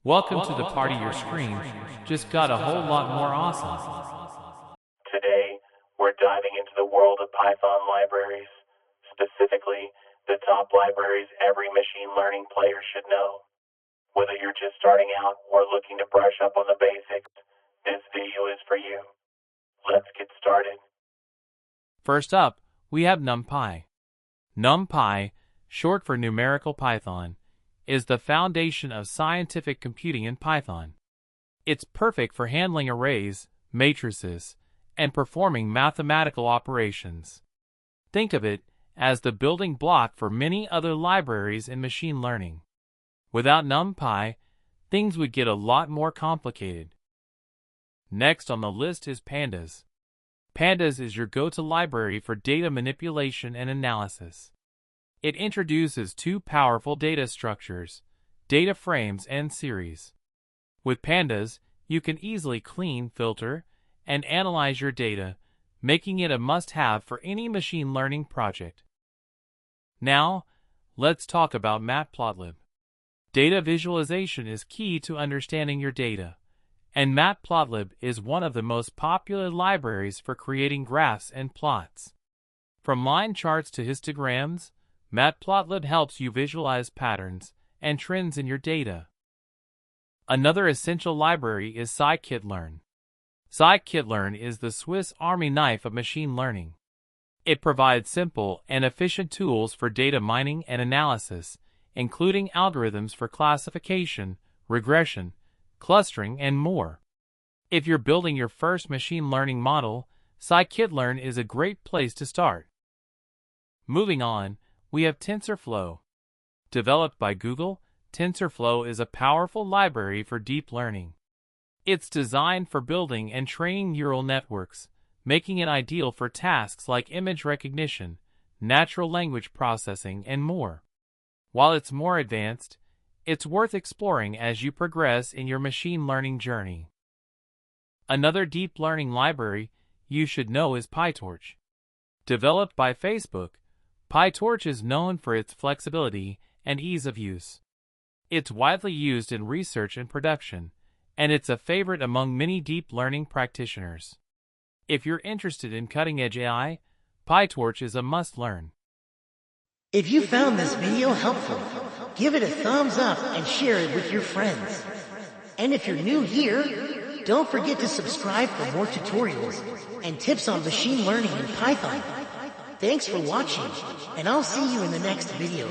Welcome to the party. Your screen just got a whole lot more awesome. Today, we're diving into the world of Python libraries, specifically the top libraries every machine learning player should know. Whether you're just starting out or looking to brush up on the basics, this video is for you. Let's get started. First up, we have NumPy. NumPy, short for numerical Python, is the foundation of scientific computing in Python. It's perfect for handling arrays, matrices, and performing mathematical operations. Think of it as the building block for many other libraries in machine learning. Without NumPy, things would get a lot more complicated. Next on the list is Pandas. Pandas is your go-to library for data manipulation and analysis. It introduces two powerful data structures, data frames and series. With Pandas, you can easily clean, filter, and analyze your data, making it a must-have for any machine learning project. Now, let's talk about Matplotlib. Data visualization is key to understanding your data, and Matplotlib is one of the most popular libraries for creating graphs and plots. From line charts to histograms, Matplotlib helps you visualize patterns and trends in your data. Another essential library is Scikit-learn. Scikit-learn is the Swiss Army knife of machine learning. It provides simple and efficient tools for data mining and analysis, including algorithms for classification, regression, clustering, and more. If you're building your first machine learning model, Scikit-learn is a great place to start. Moving on, we have TensorFlow. Developed by Google, TensorFlow is a powerful library for deep learning. It's designed for building and training neural networks, making it ideal for tasks like image recognition, natural language processing, and more. While it's more advanced, it's worth exploring as you progress in your machine learning journey. Another deep learning library you should know is PyTorch. Developed by Facebook, PyTorch is known for its flexibility and ease of use. It's widely used in research and production, and it's a favorite among many deep learning practitioners. If you're interested in cutting-edge AI, PyTorch is a must-learn. If you found this video helpful, give it a thumbs up and share it with your friends. And if you're new here, don't forget to subscribe for more tutorials and tips on machine learning in Python. Thanks for watching, and I'll see you in the next video.